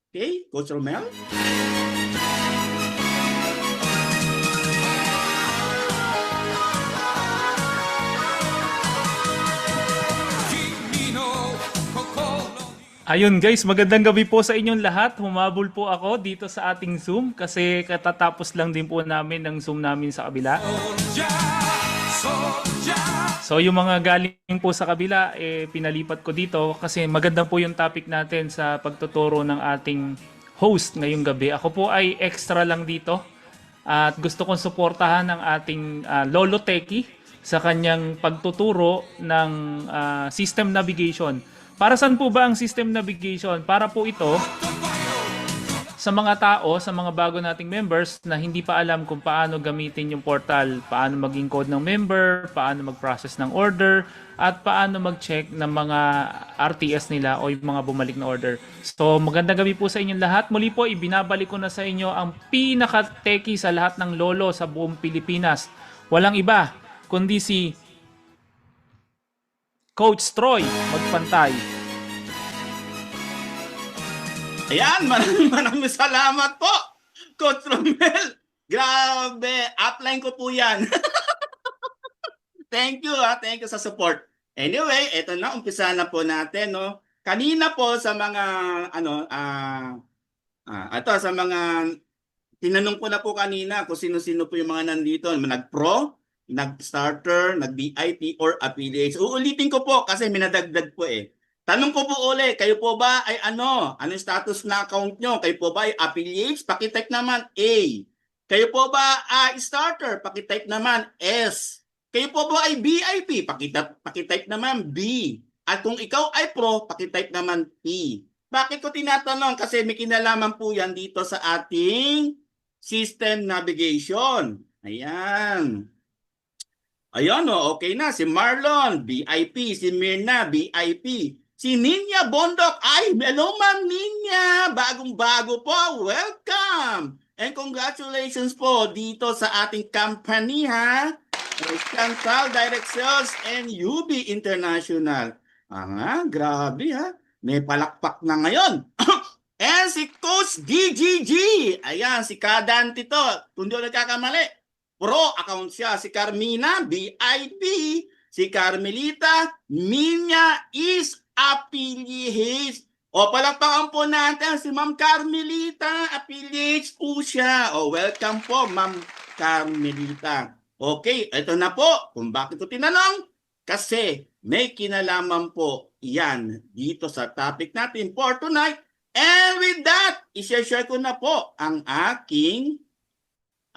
Okay, Coach Romel? Ayun guys, magandang gabi po sa inyong lahat. Humabol po ako dito sa ating Zoom kasi katatapos lang din po namin ng Zoom namin sa kabila. So yung mga galing po sa kabila, pinalipat ko dito kasi maganda po yung topic natin sa pagtuturo ng ating host ngayong gabi. Ako po ay extra lang dito at gusto kong suportahan ng ating Lolo Teki sa kanyang pagtuturo ng system navigation. Para saan po ba ang system navigation? Para po ito sa mga tao, sa mga bago nating members na hindi pa alam kung paano gamitin yung portal, paano mag-encode ng member, paano mag-process ng order, at paano mag-check ng mga RTS nila o yung mga bumalik na order. So magandang gabi po sa inyong lahat. Muli po, ibinabalik ko na sa inyo ang pinaka-techie sa lahat ng lolo sa buong Pilipinas. Walang iba, kundi si Coach Troy Magpantay. Ayan, maraming salamat po, Coach Romel. Grabe, upline ko po yan. Thank you, thank you sa support. Anyway, eto na, umpisa na po natin, no. Kanina po sa mga ito sa mga tinanong ko na po kanina kung sino-sino po yung mga nandito, nag-pro, nag-starter, nag-VIP or affiliates. Uulitin ko po kasi minadagdag po eh. Tanong ko po uli, kayo po ba ay ano? Ano yung status na account nyo? Kayo po ba ay affiliates? Pakitype naman A. Kayo po ba ay starter? Pakitype naman S. Kayo po ba ay VIP? Pakitype naman B. At kung ikaw ay pro, pakitype naman P. Bakit ko tinatanong? Kasi may kinalaman po yan dito sa ating system navigation. Ayan. Ayan o, okay na. Si Marlon, VIP. Si Mirna, VIP. Si Ninya Bondok. Ay, hello ma'am Ninya. Bagong-bago po. Welcome. And congratulations po dito sa ating company ha. Chantal Direct Sales and UB International. Grabe ha. May palakpak na ngayon. And si Coach DGG. Ayan, si Kadante to. Kung di ako nagkakamali. Pro account siya. Si Carmina, VIP. Si Carmelita, Minya is affiliates. O, palakpakan po natin si Ma'am Carmelita. Affiliates po siya. O, welcome po, Ma'am Carmelita. Okay, ito na po. Kung bakit ko tinanong? Kasi may kinalaman po yan dito sa topic natin for tonight. And with that, i-share ko na po ang aking,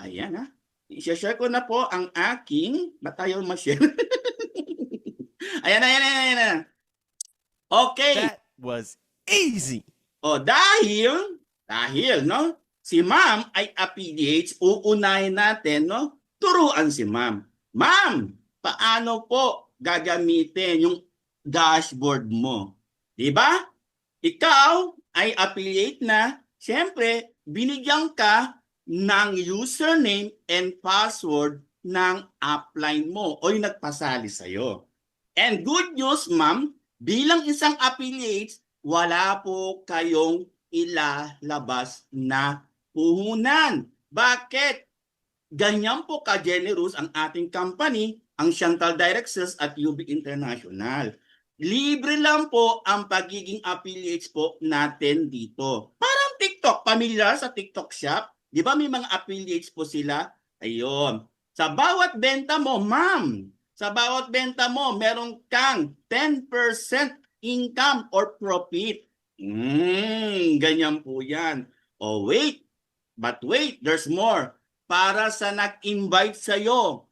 ayan ha, i-share ko na po ang aking, ba tayo ma-share? ayan. Okay. That was easy. O dahil, no, si ma'am ay affiliates, uunahin natin, no, turuan si ma'am. Ma'am, paano po gagamitin yung dashboard mo? Diba? Ikaw ay affiliate na, siyempre, binigyan ka ng username and password ng upline mo o yung nagpasali sa'yo. And good news, ma'am, bilang isang affiliate, wala po kayong ilalabas na puhunan. Bakit? Ganyan po ka-generous ang ating company, ang Chantal Direct Sales at UB International. Libre lang po ang pagiging affiliates po natin dito. Parang TikTok, familiar sa TikTok shop? Di ba may mga affiliates po sila? Ayun. Sa bawat benta mo, ma'am, sa bawat benta mo, meron kang 10% income or profit. Ganyan po yan. Oh, wait. But wait, there's more. Para sa nag-invite sa'yo.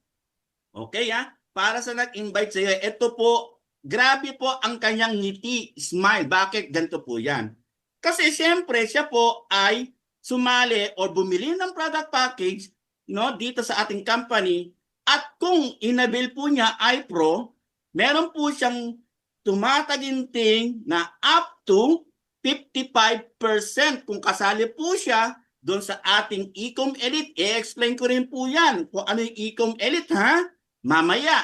Okay, ha? Para sa nag-invite sa'yo, ito po, grabe po ang kanyang ngiti, smile. Bakit ganito po yan? Kasi siyempre, siya po ay sumali o bumili ng product package, no, dito sa ating company. At kung inabil po niya ay pro, meron po siyang tumataginting na up to 55% kung kasali po siya doon sa ating Ecom Elite. I-explain ko rin po yan kung ano yung Ecom Elite ha, mamaya.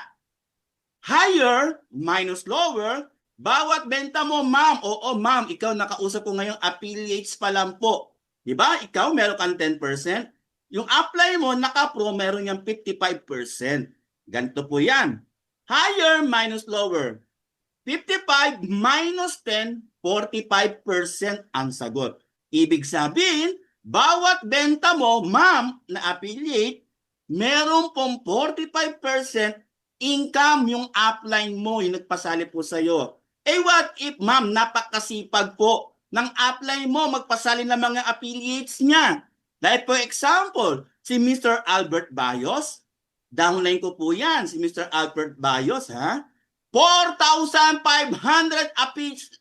Higher minus lower bawat benta mo, ma'am, oo ma'am, ikaw nakausap ko ngayon, affiliates pa lang po. Di ba? Ikaw meron kang 10%. Yung apply mo, naka-pro, meron yung 55%. Ganito po yan. Higher minus lower. 55 minus 10, 45% ang sagot. Ibig sabihin, bawat benta mo, ma'am, na affiliate, meron pong 45% income yung upline mo, yung nagpasali po sa'yo. Eh what if, ma'am, napakasipag po ng upline mo magpasali ng mga affiliates niya? Like for example, si Mr. Albert Bayos, downline ko po yan, si Mr. Albert Bayos, ha? 4,500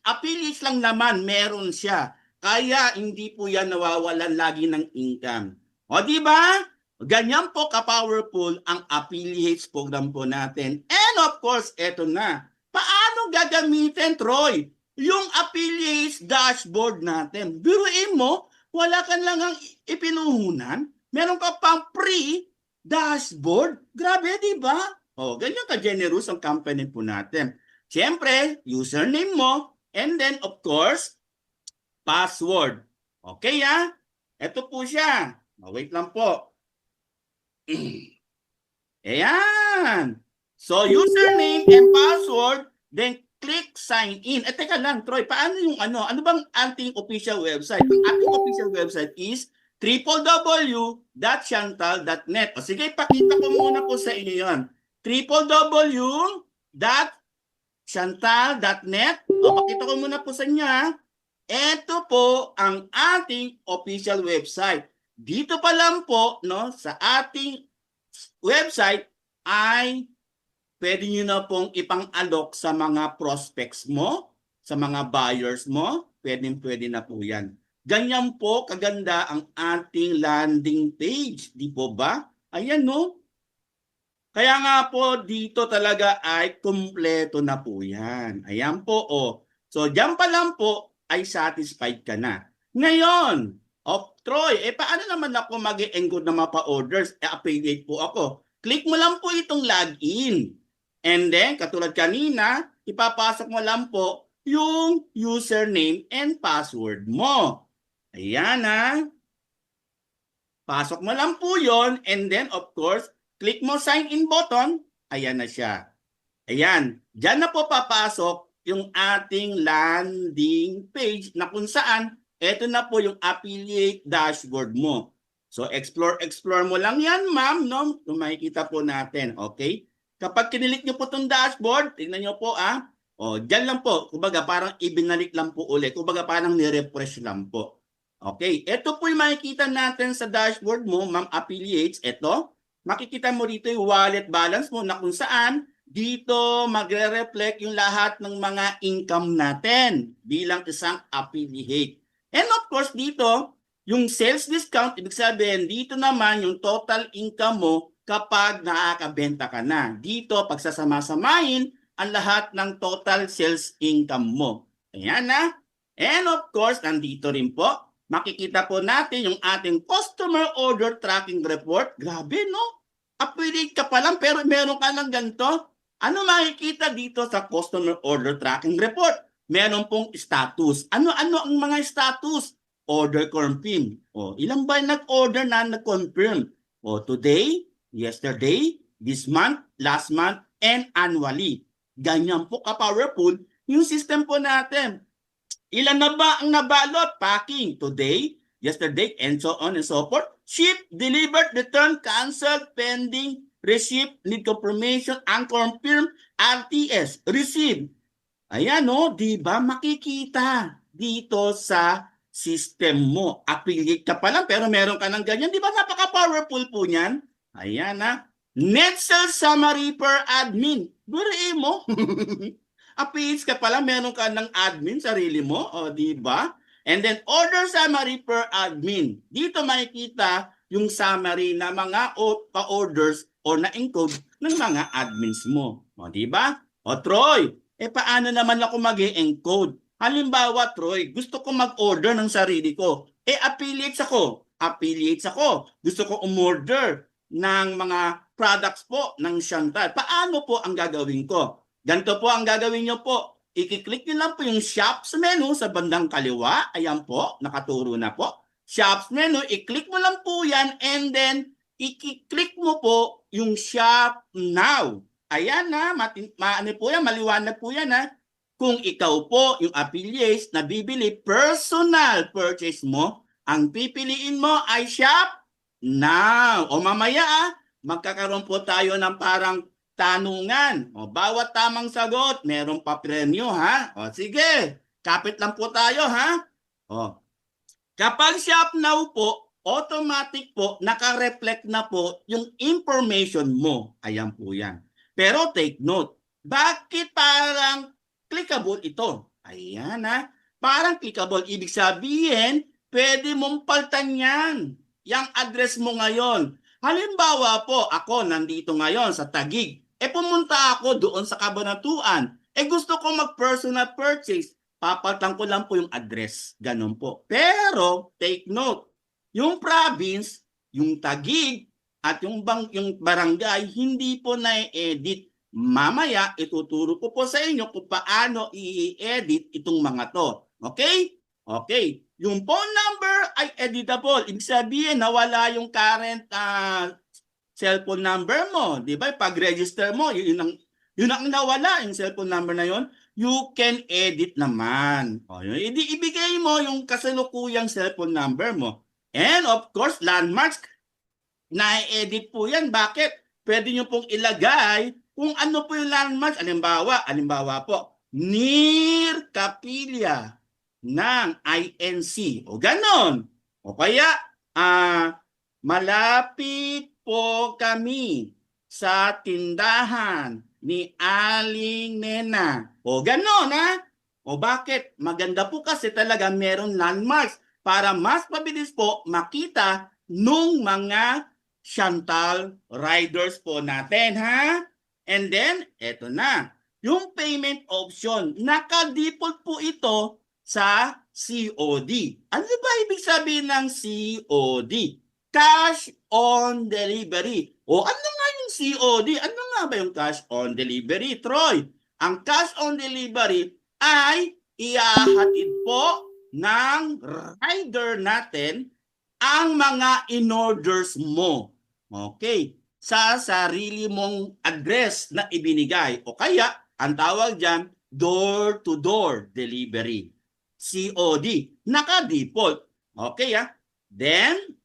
affiliates lang naman meron siya. Kaya hindi po yan nawawalan lagi ng income. O di ba? Ganyan po ka-powerful ang affiliates program po natin. And of course, eto na. Paano gagamitin, Troy, yung affiliates dashboard natin? Biruin mo, wala ka lang ang ipinuhunan. Meron ka pang free dashboard. Grabe, di ba? Oh, ganyan ka-generous ang company po natin. Siyempre, username mo, and then, of course, password. Okay, ha? Ito po siya. Wait lang po. Ayan. So, username and password, then click sign in. Teka lang, Troy, paano yung ano? Ano bang ating official website? Ang ating official website is www.chantal.net. O sige, pakita ko muna po sa inyo yun. www.chantal.net. O, pakita ko muna po sa inyo. Ito po ang ating official website. Dito pa lang po, no, sa ating website ay pwede nyo na pong ipang-alok sa mga prospects mo, sa mga buyers mo. Pwede na po yan. Ganyan po kaganda ang ating landing page. Di po ba? Ayan, no? Kaya nga po dito talaga ay kumpleto na po yan. Ayan po, oh. So, dyan pa lang po ay satisfied ka na. Ngayon, Troy, paano naman ako mag-e-encode ng mga pa-orders? Affiliate po ako. Click mo lang po itong login. And then, katulad kanina, ipapasok mo lang po yung username and password mo. Ayan, ha. Pasok mo lang po yon, and then, of course, click mo sign in button. Ayan na siya. Ayan. Diyan na po papasok yung ating landing page na kung saan ito na po yung affiliate dashboard mo. So, explore mo lang yan, ma'am, no? Kung makikita po natin, okay? Kapag kinilik nyo po itong dashboard, tingnan nyo po, o, dyan lang po. Kumbaga, parang ibinalik lang po ulit. Kumbaga, parang nirefresh lang po. Okay, ito po yung makikita natin sa dashboard mo, ma'am affiliates. Ito, makikita mo dito yung wallet balance mo na kung saan dito magre-reflect yung lahat ng mga income natin bilang isang affiliate. And of course, dito, yung sales discount, ibig sabihin, dito naman yung total income mo kapag nakakabenta ka na. Dito, pagsasama-samahin ang lahat ng total sales income mo. Ayan na. And of course, nandito rin po, makikita po natin yung ating customer order tracking report. Grabe, no? Affiliate ka pa lang pero meron ka lang ganito. Ano makikita dito sa customer order tracking report? Meron pong status. Ano-ano ang mga status? Order confirm. O, ilang ba nag-order na nag-confirm? O, today, yesterday, this month, last month, and annually. Ganyan po ka-powerful yung system po natin. Ilan na ba ang nabalot? Packing. Today, yesterday, and so on and so forth. Ship, delivered, return, canceled, pending, receipt, need confirmation, unconfirmed, RTS, receive. Ayan, no? Diba makikita dito sa system mo. Affiliate ka pa lang pero meron ka ng ganyan. Diba napaka-powerful po niyan? Ayan, na. Net sales summary per admin. Burin mo. Affiliates ka pala, meron ka ng admin, sarili mo, o di ba? And then order summary per admin. Dito makikita yung summary na mga pa-orders or na-encode ng mga admins mo. O di ba? O Troy, paano naman ako mag-encode? Halimbawa, Troy, gusto ko mag-order ng sarili ko. Affiliates ako. Gusto ko umorder ng mga products po ng Chantal. Paano po ang gagawin ko? Ganito po ang gagawin nyo po. i-click nyo lang po yung Shops menu sa bandang kaliwa. Ayan po, nakaturo na po. Shops menu, i-click mo lang po yan and then i-click mo po yung Shop Now. Ayan na, ano po yan, maliwanag po yan ha. Kung ikaw po yung affiliates na bibili, personal purchase mo, ang pipiliin mo ay Shop Now. O mamaya magkakaroon po tayo ng parang tanungan. O, bawat tamang sagot, meron pa premyo, ha? O, sige. Kapit lang po tayo, ha? O, kapag Shop Now po, automatic po, naka-reflect na po yung information mo. Ayan po yan. Pero take note, bakit parang clickable ito? Ayan, ha? Parang clickable. Ibig sabihin, pwede mong paltan yan. Yang address mo ngayon. Halimbawa po, ako nandito ngayon sa Taguig. Pumunta ako doon sa Cabanatuan. Gusto ko mag-personal purchase. Papalitan ko lang po yung address. Ganun po. Pero, take note, yung province, yung Taguig, at yung barangay, hindi po na-edit. Mamaya, ituturo ko po sa inyo kung paano i-edit itong mga to. Okay? Okay. Yung phone number ay editable. Ibig sabihin, nawala yung current cellphone number mo, di ba? Pag-register mo, yun ang nawala, yung cellphone number na yun, you can edit naman. O, yun, ibigay mo yung kasalukuyang cellphone number mo. And of course, landmarks, na-edit po yan. Bakit? Pwede nyo pong ilagay kung ano po yung landmarks. Alimbawa po, near Capilla ng INC. O ganon. O kaya, malapit po kami sa tindahan ni Aling Nena. O ganon, ha? O bakit? Maganda po kasi talaga meron landmarks para mas mabilis po makita nung mga Chantal riders po natin, ha? And then, eto na. Yung payment option, naka-default po ito sa COD. Ano ba ibig sabihin ng COD? Cash on delivery. O ano nga yung COD? Ano nga ba yung cash on delivery, Troy? Ang cash on delivery ay ihahatid po ng rider natin ang mga in-orders mo. Okay. Sa sarili mong address na ibinigay. O kaya, ang tawag dyan, door-to-door delivery. COD. Naka-default. Okay, ha? Then,